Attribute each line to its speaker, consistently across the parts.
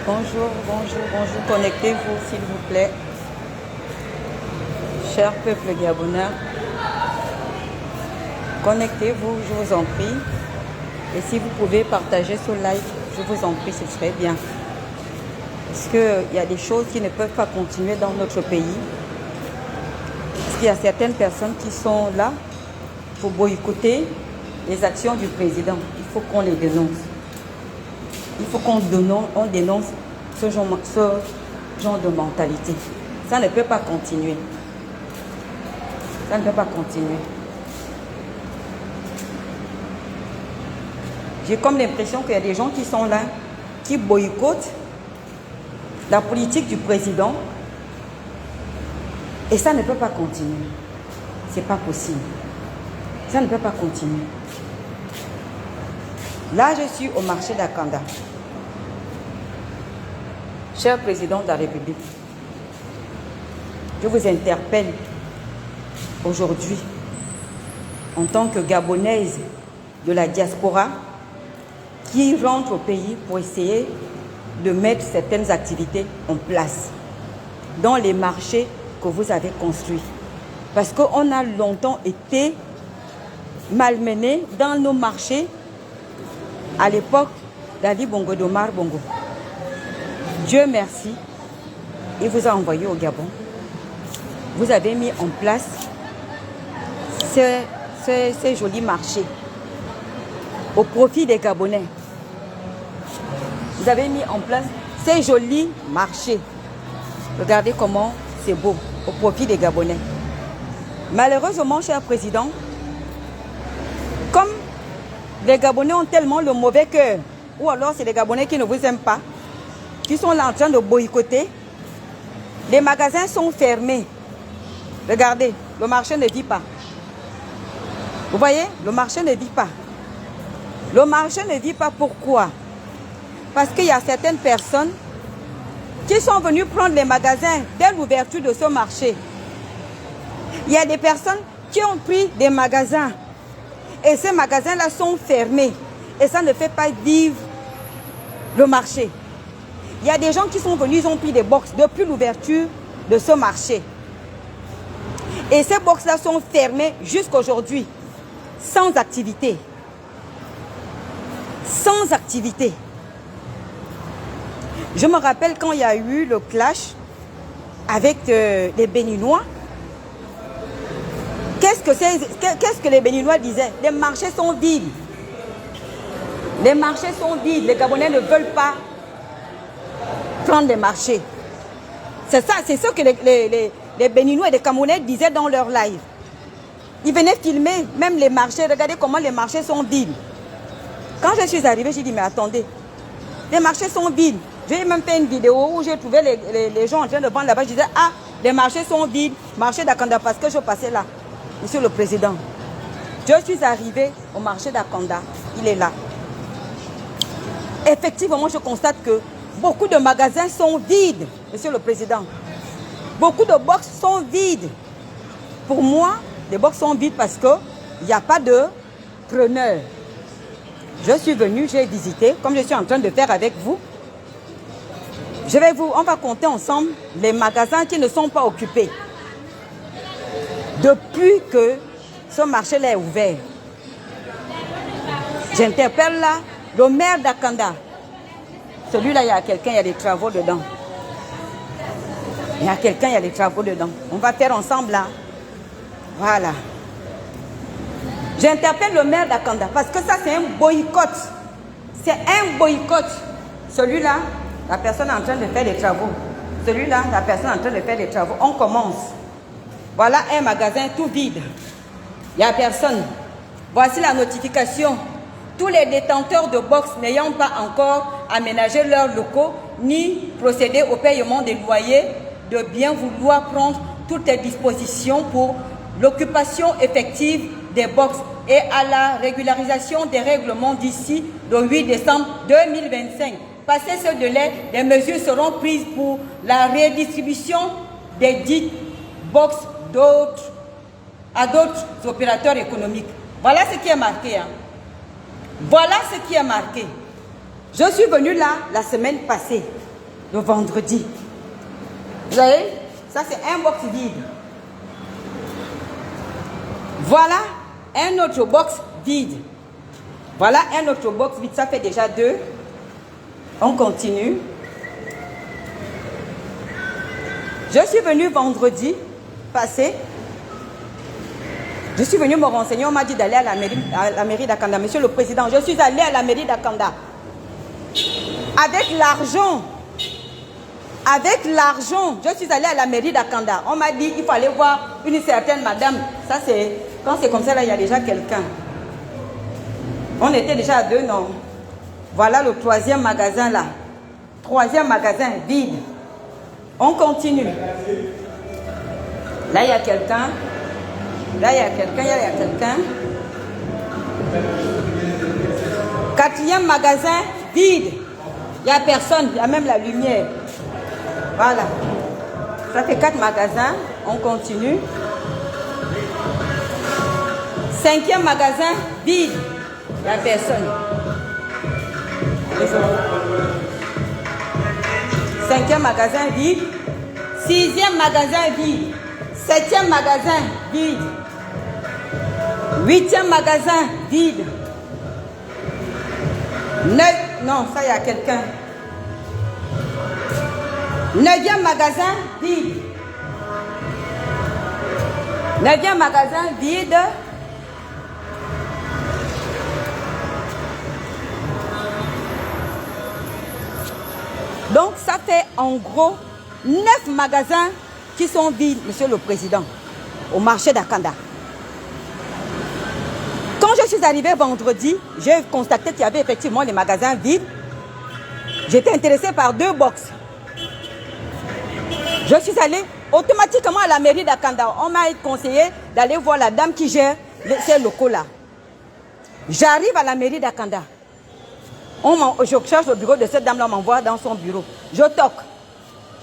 Speaker 1: Bonjour, bonjour, bonjour. Connectez-vous, s'il vous plaît. Cher peuple gabonais, connectez-vous, je vous en prie. Et si vous pouvez partager ce live, je vous en prie, ce serait bien. Parce qu'il y a des choses qui ne peuvent pas continuer dans notre pays. Parce qu'il y a certaines personnes qui sont là pour boycotter les actions du président. Il faut qu'on les dénonce. Il faut qu'on dénonce ce genre de mentalité. Ça ne peut pas continuer. Ça ne peut pas continuer. J'ai comme l'impression qu'il y a des gens qui sont là, qui boycottent la politique du président. Et ça ne peut pas continuer. C'est pas possible. Ça ne peut pas continuer. Là, je suis au marché d'Akanda. Cher président de la République, je vous interpelle aujourd'hui en tant que Gabonaise de la diaspora qui rentre au pays pour essayer de mettre certaines activités en place dans les marchés que vous avez construits. Parce qu'on a longtemps été malmenés dans nos marchés à l'époque d'Ali Bongo, d'Omar Bongo. Dieu merci, il vous a envoyé au Gabon. Vous avez mis en place ces jolis marchés au profit des Gabonais. Vous avez mis en place ces jolis marchés. Regardez comment c'est beau, au profit des Gabonais. Malheureusement, cher président, comme les Gabonais ont tellement le mauvais cœur, ou alors c'est les Gabonais qui ne vous aiment pas, qui sont là en train de boycotter, les magasins sont fermés. Regardez, le marché ne vit pas. Vous voyez, le marché ne vit pas. Le marché ne vit pas, pourquoi? Parce qu'il y a certaines personnes qui sont venues prendre les magasins dès l'ouverture de ce marché. Il y a des personnes qui ont pris des magasins et ces magasins-là sont fermés et ça ne fait pas vivre le marché. Il y a des gens qui sont venus, ils ont pris des box depuis l'ouverture de ce marché. Et ces box-là sont fermées jusqu'à aujourd'hui, sans activité. Sans activité. Je me rappelle quand il y a eu le clash avec les Béninois. Qu'est-ce que les Béninois disaient? Les marchés sont vides. Les marchés sont vides. Les Gabonais ne veulent pas prendre les marchés. C'est ça, c'est ce que les Béninois et les Camerounais disaient dans leur live. Ils venaient filmer même les marchés. Regardez comment les marchés sont vides. Quand je suis arrivée, j'ai dit, mais attendez, les marchés sont vides. J'ai même fait une vidéo où j'ai trouvé les gens en train de vendre là-bas. Je disais, ah, les marchés sont vides. Marché d'Akanda, parce que je passais là. Monsieur le Président, je suis arrivée au marché d'Akanda. Il est là. Effectivement, je constate que beaucoup de magasins sont vides, Monsieur le Président. Beaucoup de box sont vides. Pour moi, les box sont vides parce qu'il n'y a pas de preneur. Je suis venue, j'ai visité, comme je suis en train de faire avec vous. On va compter ensemble les magasins qui ne sont pas occupés. Depuis que ce marché-là est ouvert, j'interpelle là le maire d'Akanda. Celui-là, il y a quelqu'un, il y a des travaux dedans. Il y a quelqu'un, il y a des travaux dedans. On va faire ensemble là. Voilà. J'interpelle le maire d'Akanda parce que ça, c'est un boycott. C'est un boycott. Celui-là, la personne est en train de faire des travaux. Celui-là, la personne est en train de faire des travaux. On commence. Voilà un magasin tout vide. Il n'y a personne. Voici la notification. Tous les détenteurs de box n'ayant pas encore aménagé leurs locaux ni procédé au paiement des loyers de bien vouloir prendre toutes les dispositions pour l'occupation effective des box et à la régularisation des règlements d'ici le 8 décembre 2025. Passé ce délai, des mesures seront prises pour la redistribution des dites box à d'autres opérateurs économiques. Voilà ce qui est marqué. Voilà ce qui est marqué. Je suis venue là la semaine passée. le vendredi. Vous voyez, ça c'est un box vide. Voilà un autre box vide. Voilà un autre box vide, ça fait déjà 2. On continue. Je suis venu vendredi passé. Je suis venu me renseigner, on m'a dit d'aller à la mairie d'Akanda. Monsieur le Président, je suis allé à la mairie d'Akanda. Avec l'argent, je suis allé à la mairie d'Akanda. On m'a dit qu'il fallait voir une certaine madame. Ça c'est, quand c'est comme ça, là, il y a déjà quelqu'un. On était déjà à 2, non? Voilà le 3e magasin là. 3e magasin vide. On continue. Là, il y a quelqu'un. Là, il y a quelqu'un. 4e magasin vide. Il n'y a personne. Il y a même la lumière. Voilà. Ça fait 4 magasins. On continue. 5e magasin vide. Il n'y a personne. 5e magasin vide. 6e magasin vide. 7e magasin vide. 8e magasin vide. 9, non, ça il y a quelqu'un. 9e magasin vide. 9e magasin vide. Donc ça fait en gros 9 magasins qui sont vides, Monsieur le Président, au marché d'Akanda. Quand je suis arrivé vendredi, j'ai constaté qu'il y avait effectivement les magasins vides. J'étais intéressé par 2 box. Je suis allé automatiquement à la mairie d'Akanda. On m'a conseillé d'aller voir la dame qui gère ces locaux-là. J'arrive à la mairie d'Akanda. Je cherche le bureau de cette dame-là, on m'envoie dans son bureau. Je toque.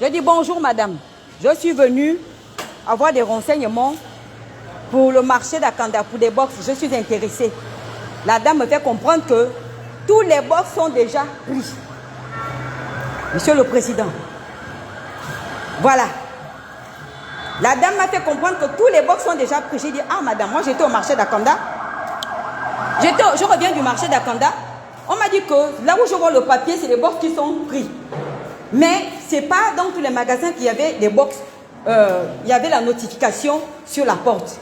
Speaker 1: Je dis bonjour madame. Je suis venue avoir des renseignements pour le marché d'Akanda, pour des box. Je suis intéressée. La dame me fait comprendre que tous les box sont déjà pris. Monsieur le Président. Voilà. La dame m'a fait comprendre que tous les box sont déjà pris. J'ai dit, ah madame, moi j'étais au marché d'Akanda. Je reviens du marché d'Akanda. On m'a dit que là où je vois le papier, c'est les box qui sont pris. Mais ce n'est pas dans tous les magasins qu'il y avait des box. Il y avait la notification sur la porte.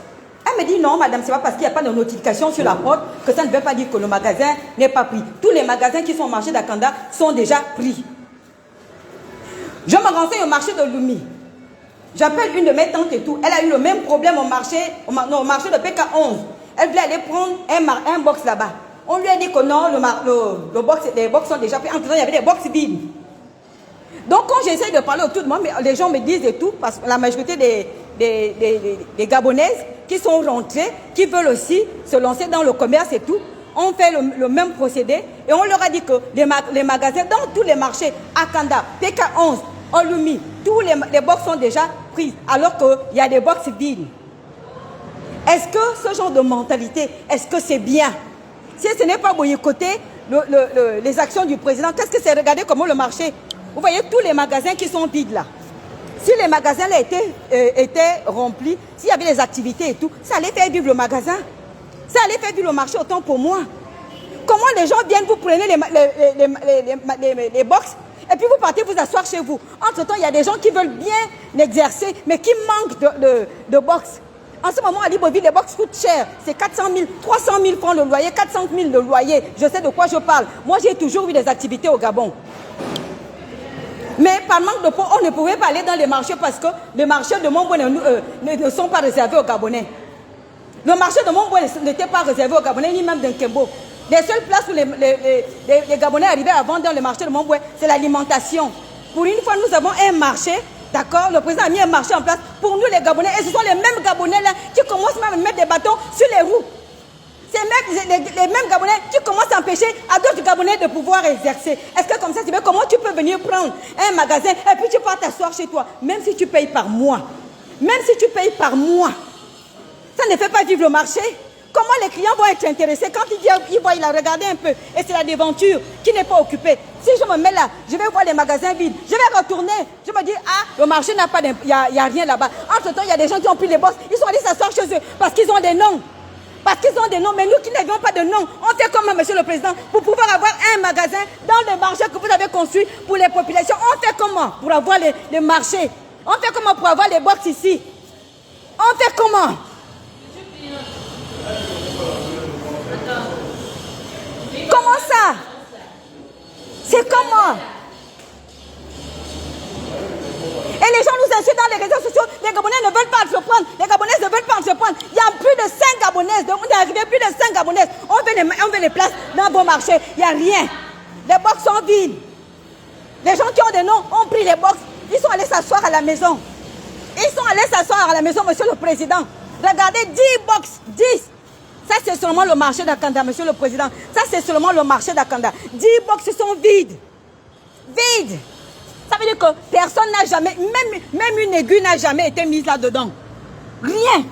Speaker 1: Elle me dit non madame, ce n'est pas parce qu'il n'y a pas de notification sur la porte que ça ne veut pas dire que le magasin n'est pas pris. Tous les magasins qui sont au marché d'Akanda sont déjà pris. Je me renseigne au marché de Lumi. J'appelle une de mes tantes et tout. Elle a eu le même problème au marché de PK11. Elle voulait aller prendre un box là-bas. On lui a dit que non, les box sont déjà pris. En tout cas, il y avait des box vides. Donc, quand j'essaie de parler autour de moi, les gens me disent et tout, parce que la majorité des Gabonaises qui sont rentrées, qui veulent aussi se lancer dans le commerce et tout, ont fait le même procédé. Et on leur a dit que les magasins, dans tous les marchés, Akanda, PK11, Olumi, tous les box sont déjà prises, alors qu'il y a des box vides. Est-ce que ce genre de mentalité, est-ce que c'est bien? Si ce n'est pas boycotter les actions du président, qu'est-ce que c'est? Regardez comment le marché. Vous voyez tous les magasins qui sont vides là. Si les magasins là étaient remplis, s'il y avait des activités et tout, ça allait faire vivre le magasin. Ça allait faire vivre le marché autant pour moi. Comment les gens viennent, vous prenez les box et puis vous partez vous asseoir chez vous. Entre-temps, il y a des gens qui veulent bien exercer, mais qui manquent de box. En ce moment, à Libreville, les box coûtent cher. C'est 400 000, 300 000 francs le loyer, 400 000 le loyer. Je sais de quoi je parle. Moi, j'ai toujours eu des activités au Gabon. Mais par manque de peau, on ne pouvait pas aller dans les marchés parce que les marchés de Montbois ne sont pas réservés aux Gabonais. Le marché de Montbois n'était pas réservé aux Gabonais, ni même d'Nkembo. Les seules places où les Gabonais arrivaient à vendre dans le marché de Montbois, c'est l'alimentation. Pour une fois, nous avons un marché. D'accord, le président a mis un marché en place pour nous les Gabonais. Et ce sont les mêmes Gabonais là qui commencent même à mettre des bâtons sur les roues. C'est les mêmes Gabonais qui commencent à empêcher à d'autres Gabonais de pouvoir exercer. Est-ce que comme ça, comment tu peux venir prendre un magasin et puis tu pars t'asseoir chez toi, même si tu payes par mois. Même si tu payes par mois. Ça ne fait pas vivre le marché. comment les clients vont être intéressés quand ils voient, il a regardé un peu et c'est la devanture qui n'est pas occupée. Si je me mets là, je vais voir les magasins vides, je vais retourner, je me dis, ah, le marché n'a pas, il n'y a rien là-bas. Entre-temps, il y a des gens qui ont pris les box, ils sont allés s'asseoir chez eux parce qu'ils ont des noms. Parce qu'ils ont des noms, mais nous qui n'avions pas de nom, on fait comment, monsieur le président, pour pouvoir avoir un magasin dans le marché que vous avez construit pour les populations? On fait comment pour avoir les marchés? On fait comment pour avoir les box ici? On fait comment? Comment ça? C'est comment? Et les gens nous insultent dans les réseaux sociaux. Les Gabonais ne veulent pas entreprendre. Les Gabonaises ne veulent pas entreprendre. Il y a plus de 5 Gabonaises. On est arrivé plus de 5 Gabonaises. On veut les places dans vos marchés. Il n'y a rien. Les box sont vides. Les gens qui ont des noms ont pris les box. Ils sont allés s'asseoir à la maison. Ils sont allés s'asseoir à la maison, monsieur le président. Regardez, 10 box, 10. Ça, c'est seulement le marché d'Akanda, monsieur le président. Ça, c'est seulement le marché d'Akanda. 10 box sont vides. Vides. Ça veut dire que personne n'a jamais, même une aiguille n'a jamais été mise là-dedans. Rien.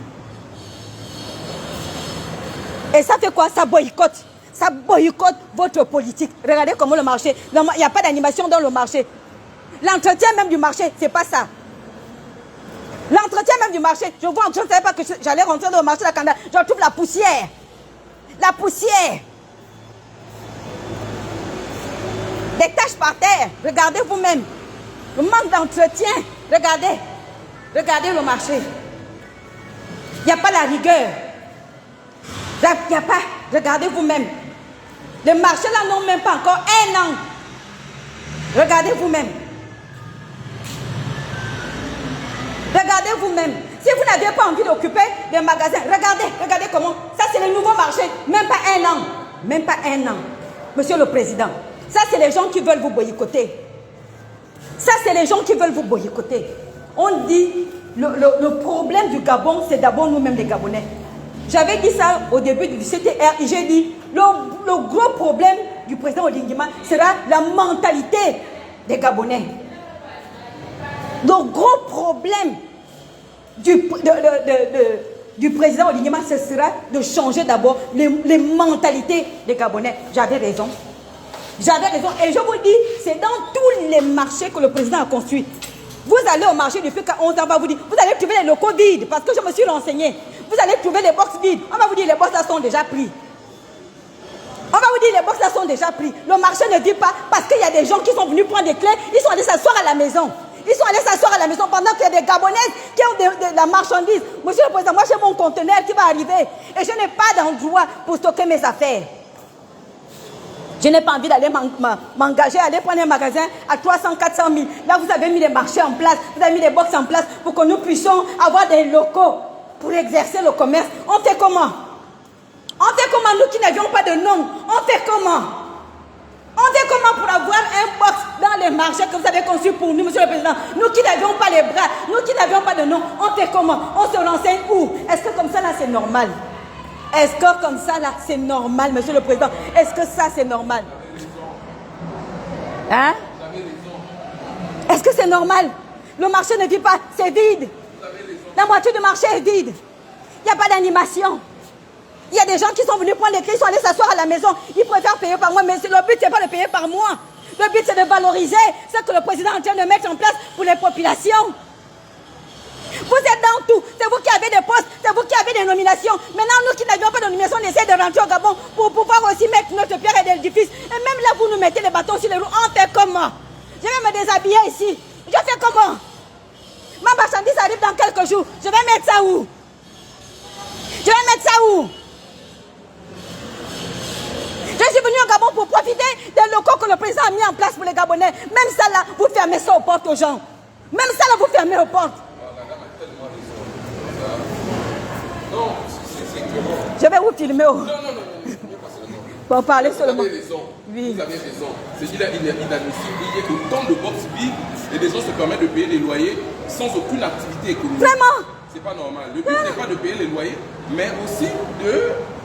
Speaker 1: Et ça fait quoi? Ça boycotte. Ça boycotte votre politique. Regardez comment le marché, il n'y a pas d'animation dans le marché. L'entretien même du marché, c'est pas ça. L'entretien même du marché, je vois, je ne savais pas que j'allais rentrer dans le marché d'Akanda. Je trouve la poussière. La poussière. Des taches par terre. Regardez vous-même. Le manque d'entretien. Regardez. Regardez le marché. Il n'y a pas la rigueur. Il n'y a pas. Regardez vous-même. Les marchés là n'ont même pas encore 1 an. Regardez vous-même. Regardez vous-même. Si vous n'avez pas envie d'occuper des magasins, regardez comment. Ça, c'est le nouveau marché. Même pas 1 an. Même pas 1 an. Monsieur le Président, ça, c'est les gens qui veulent vous boycotter. Ça, c'est les gens qui veulent vous boycotter. On dit, le problème du Gabon, c'est d'abord nous-mêmes les Gabonais. J'avais dit ça au début du CTR. J'ai dit, le gros problème du président Olinguima sera la mentalité des Gabonais. Le gros problème du président Olinguima, ce sera de changer d'abord les mentalités des Gabonais. J'avais raison. J'avais raison. Et je vous dis, c'est dans tous les marchés que le président a construit. Vous allez au marché depuis 11 ans, on va vous dire, vous allez trouver les locaux vides, parce que je me suis renseigné. Vous allez trouver les box vides. On va vous dire, les box là sont déjà pris. On va vous dire, les box là sont déjà pris. Le marché ne dit pas, parce qu'il y a des gens qui sont venus prendre des clés, ils sont allés s'asseoir à la maison. Ils sont allés s'asseoir à la maison pendant qu'il y a des Gabonaises qui ont de la marchandise. Monsieur le Président, moi j'ai mon conteneur qui va arriver et je n'ai pas d'endroit pour stocker mes affaires. Je n'ai pas envie d'aller m'engager, aller prendre un magasin à 300, 400 000. Là, vous avez mis des marchés en place, vous avez mis des box en place pour que nous puissions avoir des locaux pour exercer le commerce. On fait comment? On fait comment, nous qui n'avions pas de nom? On fait comment? On fait comment pour avoir un box dans les marchés que vous avez conçus pour nous, monsieur le Président? Nous qui n'avions pas les bras, nous qui n'avions pas de nom, on fait comment? On se renseigne où? Est-ce que comme ça, là, c'est normal? Est-ce que comme ça, là, c'est normal, monsieur le Président? Est-ce que ça, c'est normal? Hein? Est-ce que c'est normal? Le marché ne vit pas, c'est vide. La moitié du marché est vide. Il n'y a pas d'animation. Il y a des gens qui sont venus prendre les clés, ils sont allés s'asseour à la maison. Ils préfèrent payer par mois, mais le but, ce n'est pas de payer par mois. Le but, c'est de valoriser ce que le président est en train de mettre en place pour les populations. Vous êtes dans tout. C'est vous qui avez des postes, c'est vous qui avez des nominations. Maintenant, nous qui n'avions pas de nomination, on essaie de rentrer au Gabon pour pouvoir aussi mettre notre pierre et l'édifice. Et même là, vous nous mettez les bâtons sur les roues. On fait comment? Je vais me déshabiller ici. Je fais comment? Ma marchandise arrive dans quelques jours. Je vais mettre ça où? Je vais mettre ça où? Je suis venu au Gabon pour profiter des locaux que le président a mis en place pour les Gabonais. Même ça là, vous fermez ça aux portes aux gens. Même ça là, vous fermez aux portes. Je vais vous filmer. Non. Pour parler seulement.
Speaker 2: Vous avez raison.
Speaker 1: Oui.
Speaker 2: Vous avez raison. C'est inadmissible. Il y a autant de box vides et des gens se permettent de payer des loyers sans aucune activité économique.
Speaker 1: Vraiment?
Speaker 2: C'est pas normal. Le but n'est pas de payer les loyers, mais aussi de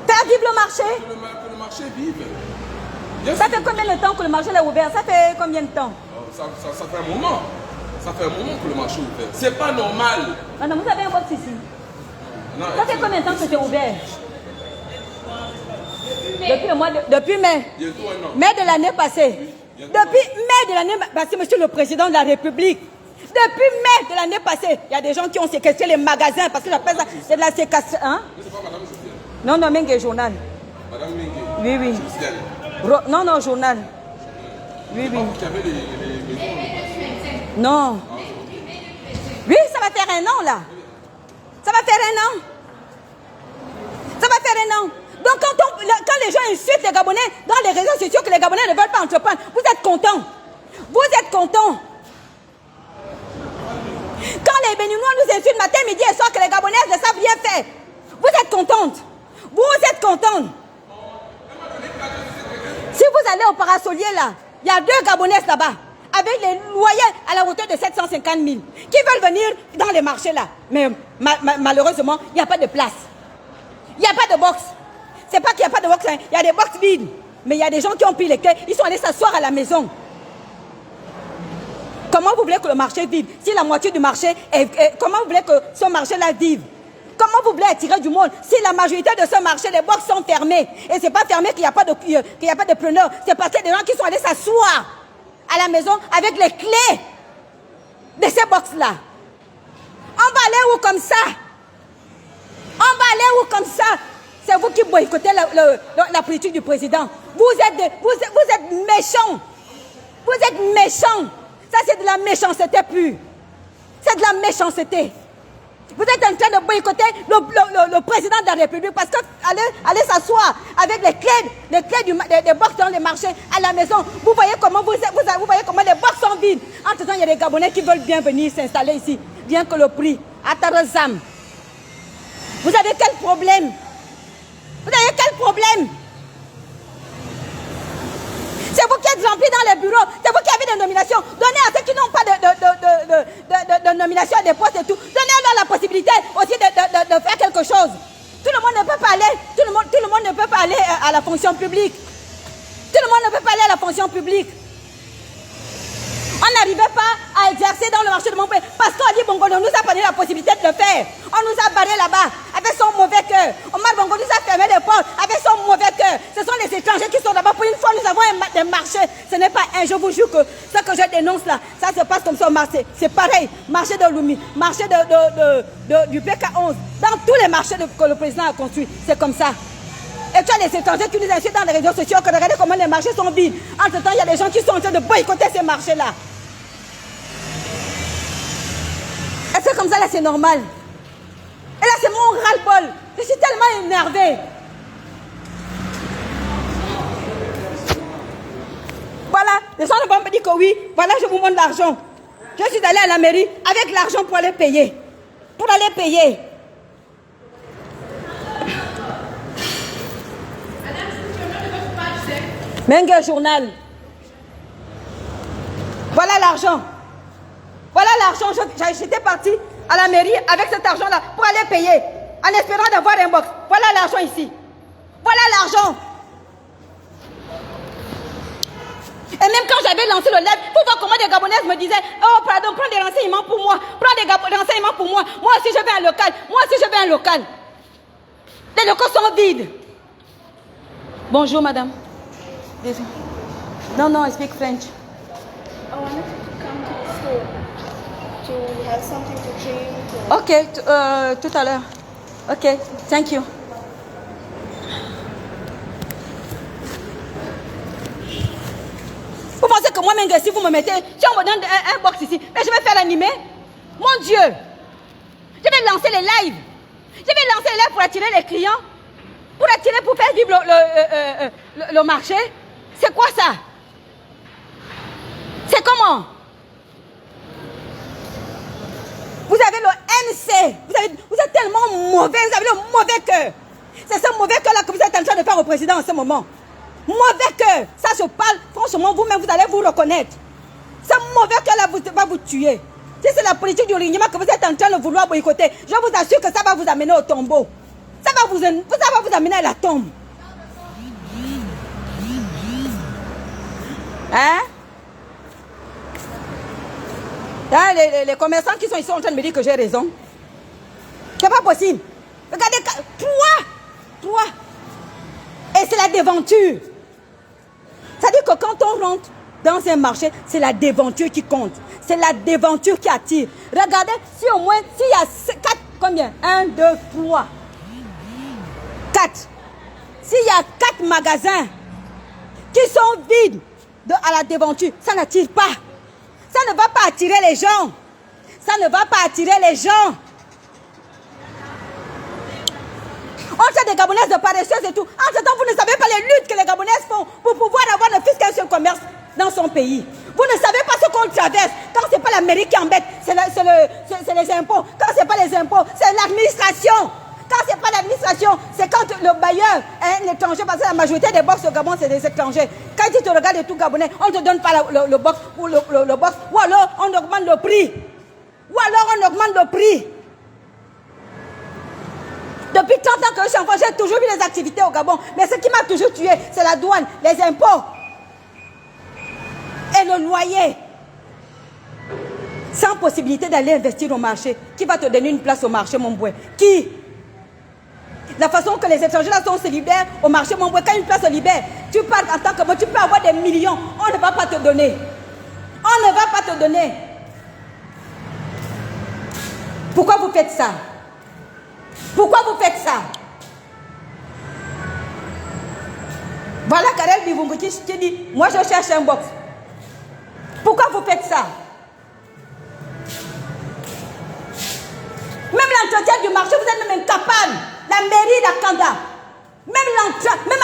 Speaker 1: faire vivre le marché.
Speaker 2: Que le marché vive.
Speaker 1: Ça fait combien de temps que le marché est ouvert? Ça fait combien de temps?
Speaker 2: Ça fait un moment. Ça fait un moment que le marché est ouvert. C'est pas normal.
Speaker 1: Madame, vous avez un box ici.
Speaker 2: Non,
Speaker 1: ça fait combien de temps que c'est ouvert? Depuis le mois depuis mai.
Speaker 2: Bientôt un an.
Speaker 1: Mai de l'année passée.
Speaker 2: Oui,
Speaker 1: Depuis mai de l'année passée, monsieur le président de la République. Depuis mai de l'année passée, il y a des gens qui ont séquestré les magasins parce que j'appelle ça c'est de la séquestration. Hein?
Speaker 2: C'est pas Madame Josiane.
Speaker 1: Non, non, Mengue Journal.
Speaker 2: Madame Mengue.
Speaker 1: Oui, oui.
Speaker 2: Josiane.
Speaker 1: Non, non, journal. Oui, oui.
Speaker 2: Vous qui avez les maisons.
Speaker 1: Non. Oui, ça va faire un an là. Ça va faire un an. Ça va faire un an. Donc quand les gens insultent les Gabonais dans les réseaux sociaux que les Gabonais ne veulent pas entreprendre, vous êtes contents. Vous êtes contents. Quand les Béninois nous insultent matin, midi et soir que les Gabonais ne savent rien faire, vous êtes contentes. Vous êtes contentes. Si vous allez au Parasolier là, il y a 2 Gabonaises là-bas, avec les loyers à la hauteur de 750 000, qui veulent venir dans les marchés là. Mais malheureusement, il n'y a pas de place. Il n'y a pas de box. C'est pas qu'il n'y a pas de box, hein. Il y a des box vides. Mais il y a des gens qui ont pris les clés, ils sont allés s'asseoir à la maison. Comment vous voulez que le marché vive? Si la moitié du marché comment vous voulez que ce marché-là vive? Comment vous voulez attirer du monde si la majorité de ce marché, les box sont fermées? Et c'est pas fermé qu'il n'y a pas de preneurs. C'est parce qu'il y a des gens qui sont allés s'asseoir à la maison avec les clés de ces box-là. On va aller où comme ça? On va aller où comme ça? C'est vous qui boycottez la politique du président. Vous êtes méchants. Vous êtes méchants. Ça, c'est de la méchanceté pure. C'est de la méchanceté. Vous êtes en train de boycotter le président de la République parce que allez s'asseoir avec les clés des box dans les marchés à la maison. Vous voyez comment vous voyez comment les box sont vides. Entre-temps, il y a des Gabonais qui veulent bien venir s'installer ici. Bien que le prix, à Tarazam. Vous avez quel problème? Vous avez quel problème? C'est vous qui êtes remplis dans les bureaux. C'est vous qui avez des nominations. Donnez à ceux qui n'ont pas de nomination à des postes et tout. Donnez-leur la possibilité aussi de faire quelque chose. Tout le monde ne peut pas aller. Tout le monde ne peut pas aller à la fonction publique. Tout le monde ne peut pas aller à la fonction publique. On n'arrivait pas à exercer dans le marché de mon pays parce qu'Ali Bongo nous a pas donné la possibilité de le faire. On nous a barré là-bas avec son mauvais cœur. Omar Bongo nous a fermé les portes avec son mauvais cœur. Ce sont les étrangers qui sont là-bas. Pour une fois, nous avons des marchés. Ce n'est pas un, je vous jure que ce que je dénonce là, ça se passe comme ça au marché. C'est pareil. Marché de Lumi, marché du PK11. Dans tous les marchés que le président a construits, c'est comme ça. Et tu as les étrangers qui nous insultent dans les réseaux sociaux, que regardez comment les marchés sont vides. Entre-temps, il y a des gens qui sont en train de boycotter ces marchés-là. Est-ce que comme ça, là, c'est normal? Et là, c'est mon ras-le-bol. Je suis tellement énervée. Voilà, les gens ne vont me dire que oui, voilà, je vous montre l'argent. Je suis allée à la mairie avec l'argent pour aller payer. Pour aller payer. Mengue Journal. Voilà l'argent. Voilà l'argent. J'étais partie à la mairie avec cet argent-là pour aller payer. En espérant d'avoir un box. Voilà l'argent ici. Voilà l'argent. Et même quand j'avais lancé le live, pour voir comment des Gabonaises me disaient « Oh, pardon, prends des renseignements pour moi. Prends des renseignements pour moi. Moi aussi, je veux un local. Moi aussi, je veux un local. » Les locaux sont vides. Bonjour, madame. Désolé. Non, I speak French.
Speaker 3: I wanted to come to the store to have something to drink.
Speaker 1: Ok, tout à l'heure. Ok, thank you. Vous pensez que moi-même, si vous me mettez, si on me donne un box ici, mais je vais faire l'animer? Mon Dieu! Je vais lancer les lives. Je vais lancer les lives pour attirer les clients, pour faire vivre le marché. C'est quoi ça? C'est comment? Vous avez le MC. Vous êtes tellement mauvais. Vous avez le mauvais cœur. C'est ce mauvais cœur-là que vous êtes en train de faire au président en ce moment. Mauvais cœur. Ça se parle. Franchement, vous-même, vous allez vous reconnaître. Ce mauvais cœur-là va vous tuer. Si c'est la politique du Ringima que vous êtes en train de vouloir boycotter, je vous assure que ça va vous amener au tombeau. Ça va vous amener à la tombe. Hein? Hein, les commerçants qui sont ici sont en train de me dire que j'ai raison. C'est pas possible. Regardez, 3. Et c'est la déventure. C'est-à-dire que quand on rentre dans un marché, c'est la déventure qui compte. C'est la déventure qui attire. Regardez, si au moins, s'il y a 4, combien? 1, 2, 3, 4. S'il y a 4 magasins qui sont vides à la déventure, ça n'attire pas. Ça ne va pas attirer les gens. Ça ne va pas attirer les gens. On tient des Gabonaises de paresseuses et tout. En ce temps, vous ne savez pas les luttes que les Gabonaises font pour pouvoir avoir le fisc et le commerce dans son pays. Vous ne savez pas ce qu'on traverse. Quand ce n'est pas la mairie qui embête, c'est les impôts. Quand ce n'est pas les impôts, c'est l'administration. Quand ce n'est pas l'administration, c'est quand le bailleur est un étranger, parce que la majorité des box au Gabon, c'est des étrangers. Quand tu te regardes et tout Gabonais, on ne te donne pas le box pour le box. Ou alors, on augmente le prix. Depuis 30 ans que je suis enfant, j'ai toujours vu les activités au Gabon. Mais ce qui m'a toujours tué, c'est la douane, les impôts et le loyer. Sans possibilité d'aller investir au marché. Qui va te donner une place au marché, mon bouet? Qui? La façon que les étrangers là se libèrent au marché, mon bouet, quand une place se libère, tu pars en tant que moi, tu peux avoir des millions. On ne va pas te donner. On ne va pas te donner. Pourquoi vous faites ça? Pourquoi vous faites ça? Voilà Karel Bivumbuki qui dit, moi je cherche un box. Pourquoi vous faites ça? Même l'entretien du marché, vous êtes même incapable. La mairie d'Akanda, même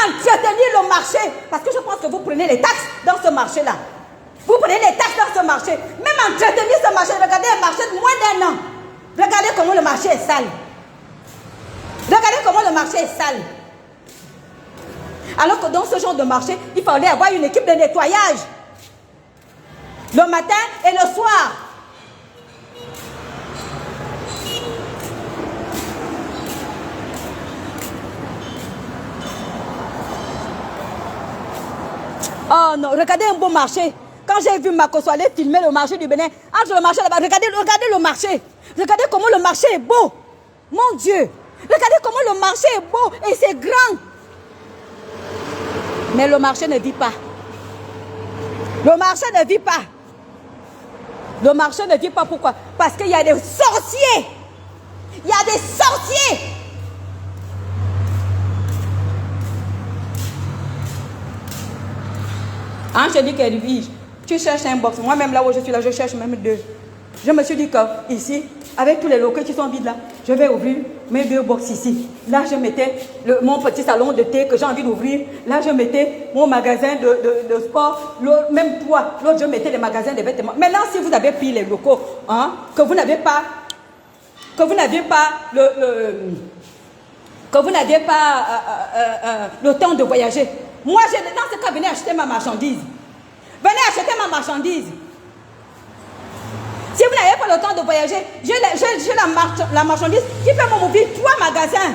Speaker 1: entretenir le marché, parce que je pense que vous prenez les taxes dans ce marché-là. Vous prenez les taxes dans ce marché. Même entretenir ce marché, regardez un marché de moins d'1 an. Regardez comment le marché est sale. Regardez comment le marché est sale. Alors que dans ce genre de marché, il fallait avoir une équipe de nettoyage. Le matin et le soir. Oh non, regardez un beau marché. Quand j'ai vu Makoso aller filmer le marché du Bénin, entre le marché là-bas, regardez le marché. Regardez comment le marché est beau. Mon Dieu. Regardez comment le marché est beau et c'est grand. Mais le marché ne vit pas. Le marché ne vit pas. Le marché ne vit pas, pourquoi? Parce qu'il y a des sorciers. Il y a des sorciers. Angélique Edwige, tu cherches un box. Moi-même, là où je suis là, je cherche même 2. Je me suis dit que ici, avec tous les locaux qui sont vides là, je vais ouvrir mes 2 box ici. Là, je mettais mon petit salon de thé que j'ai envie d'ouvrir. Là, je mettais mon magasin de sport. Même 3. L'autre, je mettais les magasins de vêtements. Maintenant, si vous avez pris les locaux, hein, que vous n'aviez pas le temps de voyager. Moi, dans ce cas, venez acheter ma marchandise. Venez acheter ma marchandise. Si vous n'avez pas le temps de voyager, j'ai la marchandise qui peut m'ouvrir 3 magasins.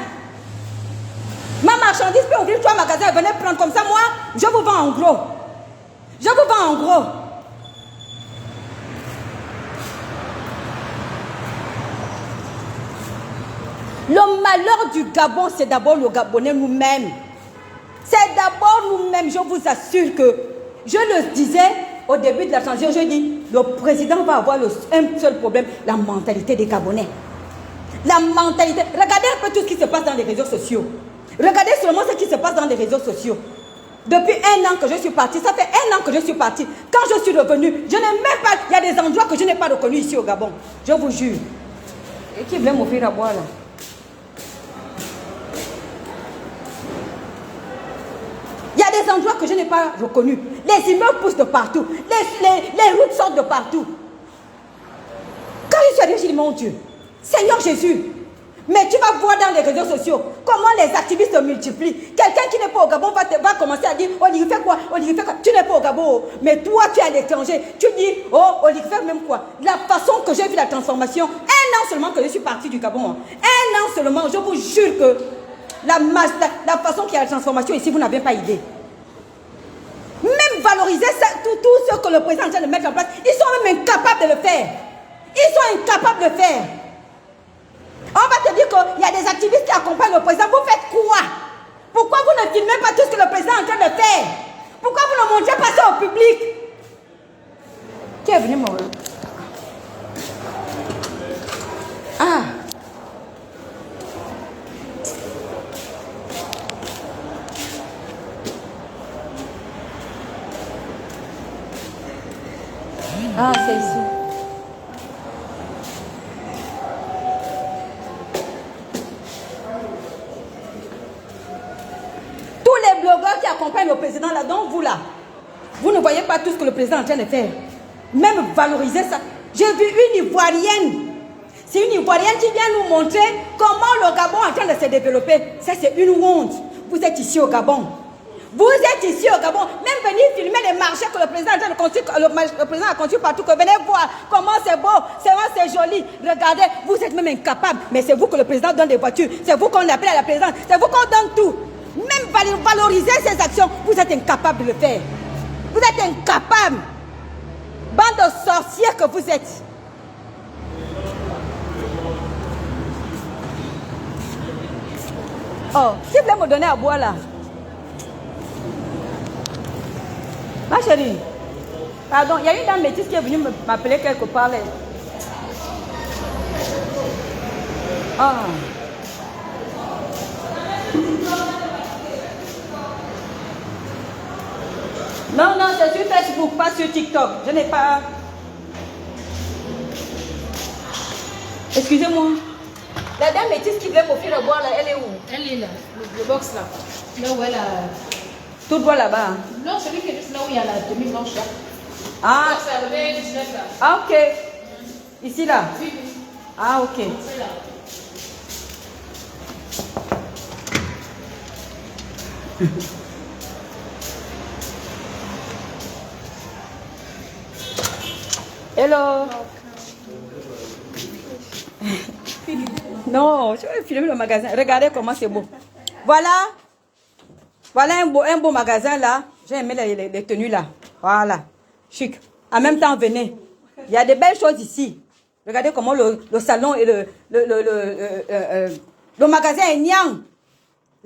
Speaker 1: Ma marchandise peut ouvrir 3 magasins. Venez prendre comme ça. Moi, je vous vends en gros. Je vous vends en gros. Le malheur du Gabon, c'est d'abord le Gabonais nous-mêmes. C'est d'abord nous-mêmes. Je vous assure que, je le disais au début de la transition, je dis, le président va avoir un seul problème, la mentalité des Gabonais. La mentalité. Regardez un peu tout ce qui se passe dans les réseaux sociaux. Regardez seulement ce qui se passe dans les réseaux sociaux. Depuis 1 an que je suis partie, ça fait 1 an que je suis partie. Quand je suis revenue, je n'ai même pas, il y a des endroits que je n'ai pas reconnus ici au Gabon. Je vous jure. Et qui voulait m'offrir à boire là? Il y a des endroits que je n'ai pas reconnus. Les immeubles poussent de partout. Les routes sortent de partout. Quand je suis arrivée, je dis, mon Dieu, Seigneur Jésus, mais tu vas voir dans les réseaux sociaux comment les activistes se multiplient. Quelqu'un qui n'est pas au Gabon va commencer à dire, Olivier fait quoi? Olivier fait quoi? Tu n'es pas au Gabon, mais toi tu es à l'étranger. Tu dis, oh, Olivier fait même quoi? La façon que j'ai vu la transformation, 1 an seulement que je suis partie du Gabon, 1 an seulement, je vous jure que la façon qu'il y a la transformation ici, vous n'avez pas idée. Même valoriser tout ce que le président est en train de mettre en place, ils sont même incapables de le faire. Ils sont incapables de le faire. On va te dire qu'il y a des activistes qui accompagnent le président. Vous faites quoi? Pourquoi vous ne filmez pas tout ce que le président est en train de faire? Pourquoi vous ne montrez pas ça au public? Qui est venu me... Ah! Ah, c'est ici. Tous les blogueurs qui accompagnent le président là, donc vous là, vous ne voyez pas tout ce que le président est en train de faire. Même valoriser ça. J'ai vu une Ivoirienne. C'est une Ivoirienne qui vient nous montrer comment le Gabon est en train de se développer. Ça, c'est une honte. Vous êtes ici au Gabon. Vous êtes ici au Gabon. Même venir filmer les marchés que le président est en train de construire, le président a construit partout. Que venez voir comment c'est beau, c'est joli. Regardez, vous êtes même incapable. Mais c'est vous que le président donne des voitures. C'est vous qu'on appelle à la présidence. C'est vous qu'on donne tout. Même valoriser ces actions, vous êtes incapable de le faire. Vous êtes incapable. Bande de sorciers que vous êtes. Oh, qui voulait me donner à boire là? Ma chérie, pardon, il y a une dame métisse qui est venue m'appeler quelque part là. Ah. Non, non, c'est sur Facebook, pas sur TikTok. Je n'ai pas... Excusez-moi. La dame métisse qui voulait m'offrir à boire là, elle est où?
Speaker 4: Elle est là, le box là. Là où elle a...
Speaker 1: Tout droit là-bas.
Speaker 4: Non, celui qui est juste là où il y a la demi-blanche là.
Speaker 1: Ah.
Speaker 4: C'est le 19 là.
Speaker 1: Ah, ok. Ici là?
Speaker 4: Oui, oui.
Speaker 1: Ah, ok.
Speaker 4: C'est là.
Speaker 1: Hello. Non, je vais filmer le magasin. Regardez comment c'est beau. Voilà. Voilà un beau magasin là. J'ai aimé les tenues là. Voilà. Chic. En même temps, venez. Il y a des belles choses ici. Regardez comment le salon et le magasin est niang.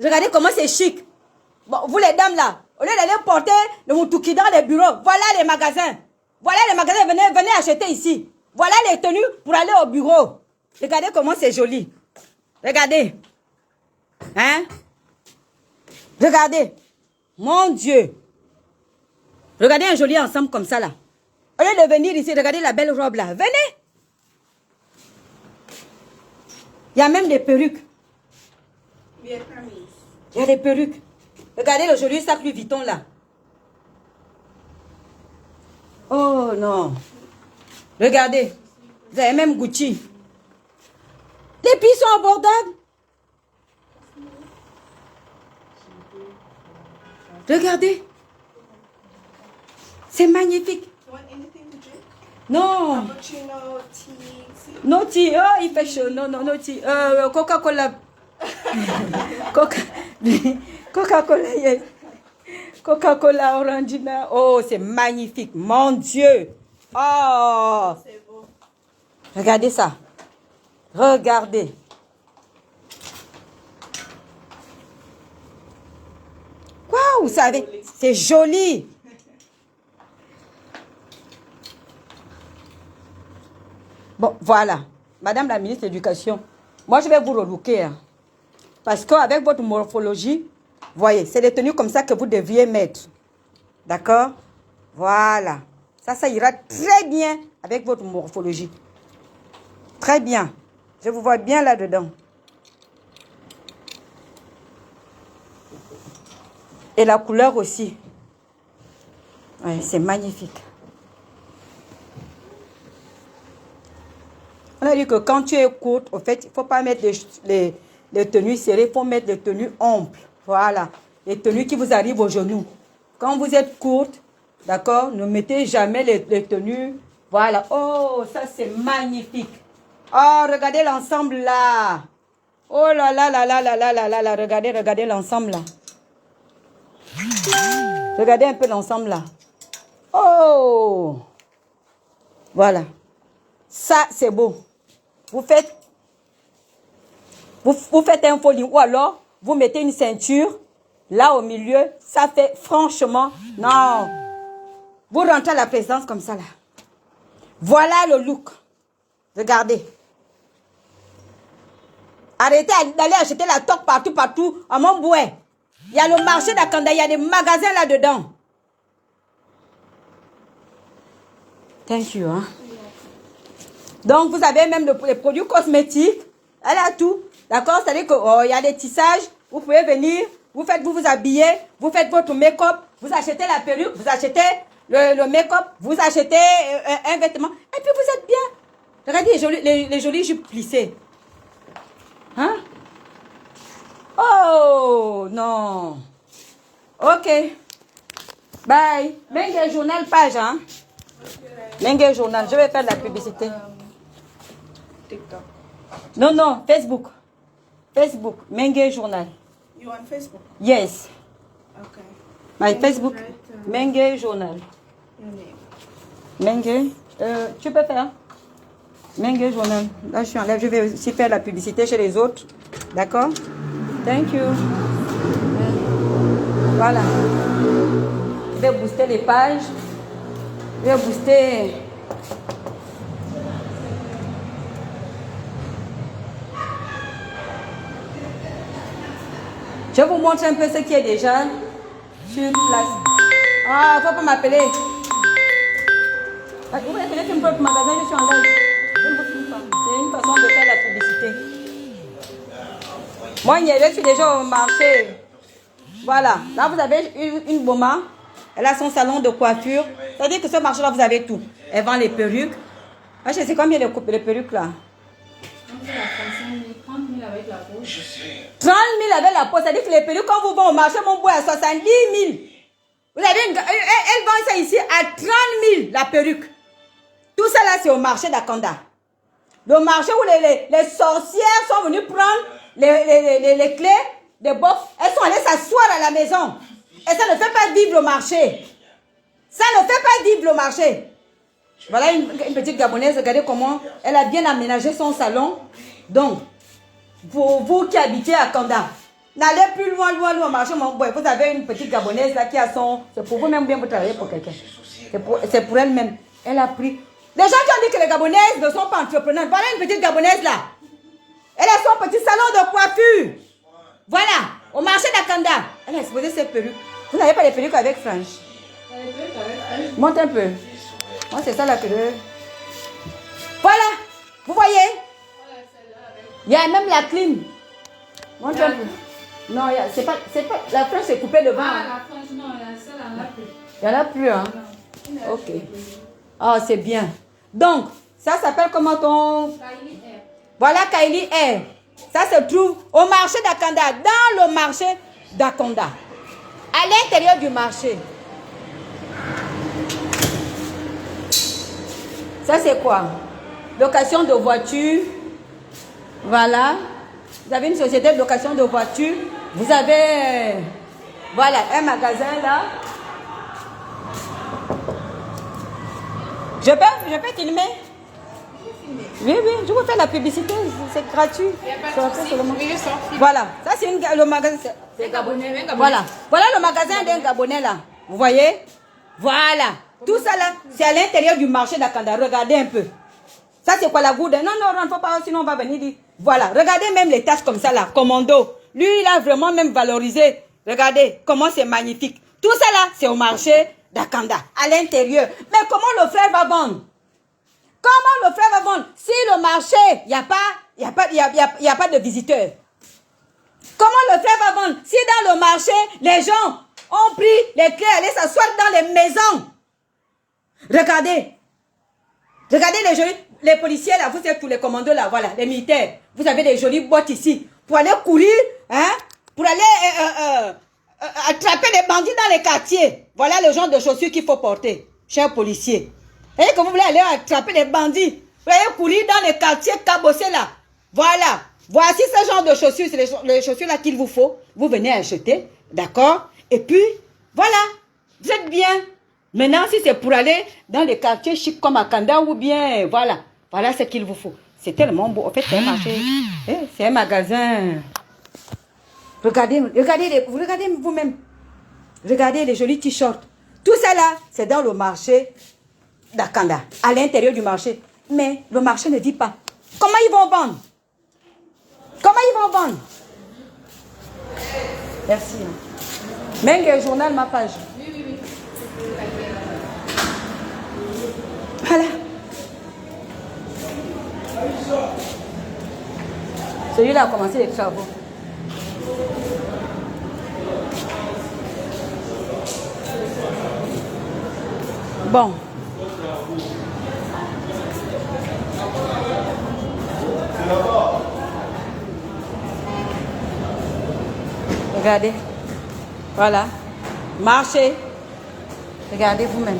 Speaker 1: Regardez comment c'est chic. Bon, vous les dames là, au lieu d'aller porter le moutouki dans les bureaux, voilà les magasins. Voilà les magasins, venez acheter ici. Voilà les tenues pour aller au bureau. Regardez comment c'est joli. Regardez. Hein? Regardez. Mon Dieu. Regardez un joli ensemble comme ça là. Au lieu de venir ici, regardez la belle robe là. Venez. Il y a même des perruques. Il y a des perruques. Regardez le joli sac Louis Vuitton là. Oh non. Regardez. Vous avez même Gucci. Les prix sont abordables. Regardez. C'est magnifique. Non. No tea. Oh, il fait chaud. Non, no tea. Coca-Cola. Coca-Cola, yes. Coca-Cola Orangina. Oh, c'est magnifique. Mon Dieu. Oh. Regardez ça. Regardez. Waouh, vous savez, c'est joli. Bon, voilà. Madame la ministre de l'Éducation, moi je vais vous relooker. Hein, parce qu'avec votre morphologie, voyez, c'est des tenues comme ça que vous devriez mettre. D'accord? Voilà. Ça ira très bien avec votre morphologie. Très bien. Je vous vois bien là-dedans. Et la couleur aussi. Ouais, c'est magnifique. On a dit que quand tu es courte, au fait, il ne faut pas mettre les tenues serrées, il faut mettre des tenues amples. Voilà. Les tenues qui vous arrivent aux genoux. Quand vous êtes courte, d'accord, ne mettez jamais les tenues. Voilà. Oh, ça c'est magnifique. Oh, regardez l'ensemble là. Oh là là là là là là là là là. Regardez l'ensemble là. Regardez un peu l'ensemble là. Oh. Voilà. Ça, c'est beau. Vous faites un faux ou alors vous mettez une ceinture Là, au milieu, ça fait franchement... Non. Vous rentrez à la présidence comme ça, là. Voilà le look. Regardez. Arrêtez d'aller acheter la toque partout, à Montbouet. Il y a le marché d'Akanda, il y a des magasins là-dedans. Thank you, hein. Donc, vous avez même les produits cosmétiques. Elle a tout. D'accord? C'est-à-dire qu'il y a des tissages. Vous pouvez venir. Vous vous habillez. Vous faites votre make-up. Vous achetez la perruque. Vous achetez le make-up. Vous achetez un vêtement. Et puis, vous êtes bien. Regardez les jolies jupes plissées. Hein? Oh, non. Ok. Bye. Mengue Journal page, hein? Mengue Journal. Je vais faire de la publicité.
Speaker 3: TikTok.
Speaker 1: Non, Facebook. Facebook. Mengue Journal.
Speaker 3: You on Facebook?
Speaker 1: Yes.
Speaker 3: Okay.
Speaker 1: My
Speaker 3: Can you
Speaker 1: Facebook.
Speaker 3: write,
Speaker 1: Mengue Journal.
Speaker 3: your name?
Speaker 1: Mengue. Tu peux faire? Mengue Journal. Là, je suis en live. Je vais aussi faire la publicité chez les autres. D'accord? Thank you. Voilà. Je vais booster les pages. Je vais booster. Je vais vous montrer un peu ce qui est déjà sur place. Ah, faut pas m'appeler. Vous voulez connaître un peu votre magasin, je suis en live. C'est une façon de faire la publicité. Moi, je suis déjà au marché. Voilà. Là, vous avez une Boma. Elle a son salon de coiffure. C'est-à-dire que ce marché-là, vous avez tout. Elle vend les perruques. Moi, je sais combien les perruques là.
Speaker 4: 30 000 avec la pause.
Speaker 1: 30 000 avec la pause. C'est-à-dire que les perruques, quand vous vendez au marché, mon bois à 70 000. Vous avez elle vend ça ici à 30 000 la perruque. Tout ça là, c'est au marché d'Akanda. Le marché où les sorcières sont venues prendre les clés des box. Elles sont allées s'asseoir à la maison. Et ça ne fait pas vivre le marché. Ça ne fait pas vivre le marché. Voilà une petite Gabonaise. Regardez comment elle a bien aménagé son salon. Donc, pour vous qui habitez à Kanda, n'allez plus loin au marché. Vous avez une petite Gabonaise là qui a son... C'est pour vous-même bien vous travaillez pour quelqu'un. C'est pour elle-même. Elle a pris... Les gens qui ont dit que les Gabonaises ne sont pas entrepreneurs. Voilà une petite Gabonaise là. Elle a son petit salon de coiffure. Voilà, au marché d'Akanda. Elle a exposé ses perruques. Vous n'avez pas les perruques avec franges? Monte un peu. Moi, c'est ça là que je... Voilà, vous voyez? Il y a même la clim. Monte un peu. Non, c'est pas... La frange s'est coupée devant.
Speaker 4: Ah, la frange, non, celle-là, il n'y en a plus.
Speaker 1: Il n'y en a plus, hein? Ok. Ah, c'est bien. Donc, ça s'appelle comment ton...
Speaker 4: Kylie Air.
Speaker 1: Voilà Kylie Air. Ça se trouve au marché d'Akanda, dans le marché d'Akanda. À l'intérieur du marché. Ça c'est quoi? Location de voiture. Voilà. Vous avez une société de location de voiture. Vous avez... Voilà, un magasin là. Je peux filmer? Oui, je vous fais la publicité, c'est gratuit. Voilà, ça c'est le magasin.
Speaker 4: C'est Gabonais,
Speaker 1: Voilà le magasin d'un Gabonais là. Vous voyez? Voilà. Tout ça là, c'est à l'intérieur du marché d'Akanda. Regardez un peu. Ça c'est quoi la goutte? Non, il ne faut pas, sinon on va venir dire. Voilà, regardez même les tasses comme ça là, commando. Lui, il a vraiment même valorisé. Regardez comment c'est magnifique. Tout ça là, c'est au marché d'Akanda, à l'intérieur. Mais comment le frère va vendre? Comment le frère va vendre? Si le marché, il n'y a pas de visiteurs. Comment le frère va vendre? Si dans le marché, les gens ont pris les clés, allaient s'asseoir dans les maisons. Regardez. Regardez les policiers là, vous êtes tous les commandos là, voilà, les militaires. Vous avez des jolies boîtes ici. Pour aller courir, hein, pour aller attraper les bandits dans les quartiers. Voilà le genre de chaussures qu'il faut porter, chers policiers. Et que vous voulez aller attraper les bandits, vous allez courir dans les quartiers cabossés là. Voilà. Voici ce genre de chaussures, c'est les chaussures là qu'il vous faut. Vous venez acheter, d'accord? Et puis, voilà. Vous êtes bien. Maintenant, si c'est pour aller dans les quartiers chics comme Akanda ou bien, voilà. Voilà ce qu'il vous faut. C'est tellement beau. En fait, c'est un marché. C'est un magasin. Regardez, vous regardez vous-même. Regardez les jolis t-shirts. Tout ça là, c'est dans le marché d'Akanda, à l'intérieur du marché. Mais le marché ne dit pas. Comment ils vont vendre? Comment ils vont vendre? Merci. Même le journal, ma page.
Speaker 4: Oui.
Speaker 1: Voilà. Celui-là a commencé les travaux. Bon. Regardez. Voilà. Marché. Regardez vous-même.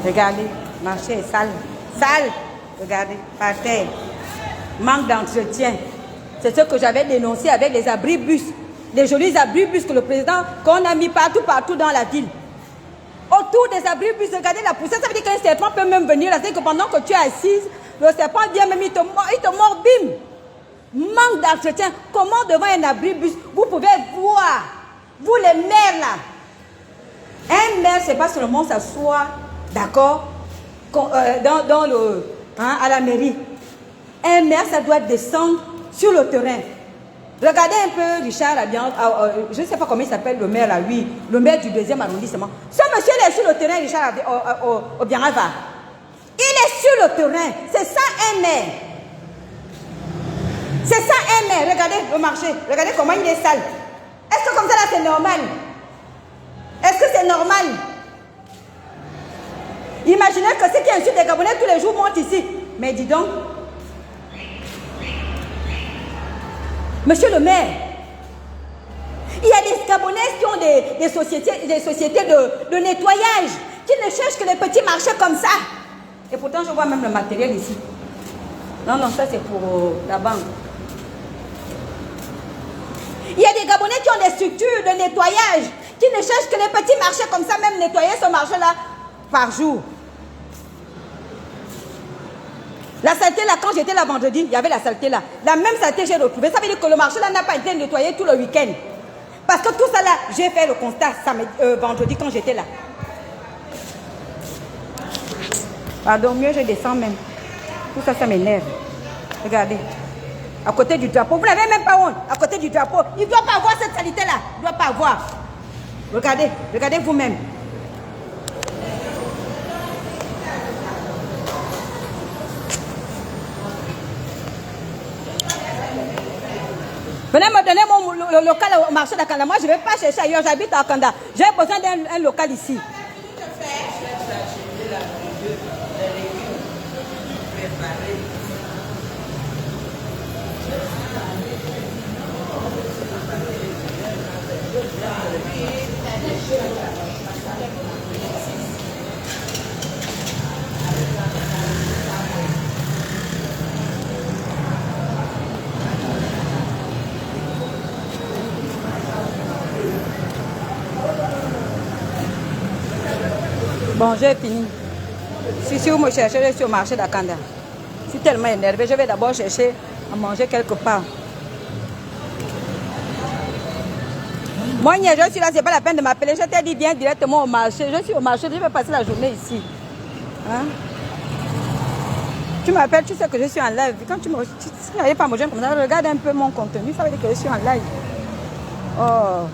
Speaker 1: Regardez. Marché est sale. Sale. Regardez. Par terre. Manque d'entretien. C'est ce que j'avais dénoncé avec les abribus. Les jolis abribus que le président, qu'on a mis partout dans la ville. Autour des abribus, regardez la poussière. Ça veut dire qu'un serpent peut même venir là. C'est que pendant que tu es assise, le serpent vient même, il te mord, bim. Manque d'entretien. Comment devant un abribus, vous pouvez voir, vous les maires là. Un maire, c'est pas seulement s'asseoir, d'accord, dans le, à la mairie. Un maire, ça doit descendre sur le terrain. Regardez un peu Richard Abian, je ne sais pas comment il s'appelle le maire là, oui, le maire du 2e arrondissement. Ce monsieur il est sur le terrain, Richard Obianava. Il est sur le terrain. C'est ça un maire. C'est ça un maire. Regardez le marché. Regardez comment il est sale. Est-ce que comme ça là c'est normal? Est-ce que c'est normal? Imaginez que ceux qui insultent les Gabonais tous les jours montent ici. Mais dis donc. Monsieur le maire, il y a des Gabonais qui ont des sociétés de nettoyage, qui ne cherchent que les petits marchés comme ça. Et pourtant, je vois même le matériel ici. Non, ça c'est pour la banque. Il y a des Gabonais qui ont des structures de nettoyage, qui ne cherchent que les petits marchés comme ça, même nettoyer ce marché-là par jour. La saleté là, quand j'étais là vendredi, il y avait la saleté là. La même saleté j'ai retrouvée. Ça veut dire que le marché là n'a pas été nettoyé tout le week-end. Parce que tout ça là, j'ai fait le constat vendredi quand j'étais là. Pardon, mieux je descends même. Tout ça, ça m'énerve. Regardez. À côté du drapeau. Vous n'avez même pas honte. À côté du drapeau. Il ne doit pas avoir cette saleté là. Il ne doit pas avoir. Regardez. Regardez vous-même. Venez me donner le local au marché d'Akanda. Moi, je ne vais pas chercher ailleurs. J'habite à Akanda. J'ai besoin d'un local ici. Bon, j'ai fini. Si vous me cherchez, je suis au marché d'Akanda. Je suis tellement énervée, je vais d'abord chercher à manger quelque part. Moi, je suis là, c'est pas la peine de m'appeler. Je t'ai dit, viens directement au marché. Je suis au marché, je vais passer la journée ici. Hein? Tu m'appelles, tu sais que je suis en live. Quand tu n'arrives pas à me joindre comme ça, regarde un peu mon contenu. Ça veut dire que je suis en live. Oh.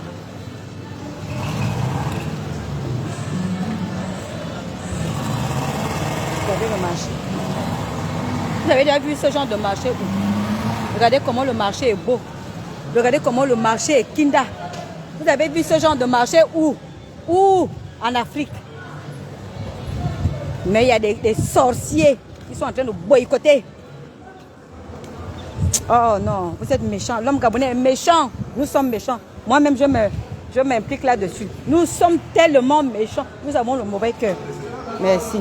Speaker 1: Regardez le marché. Vous avez déjà vu ce genre de marché où? Regardez comment le marché est beau. Regardez comment le marché est kinda. Vous avez vu ce genre de marché où? Où? En Afrique. Mais il y a des sorciers qui sont en train de boycotter. Oh non, vous êtes méchants. L'homme gabonais est méchant. Nous sommes méchants. Moi-même, je m'implique là-dessus. Nous sommes tellement méchants. Nous avons le mauvais cœur. Merci.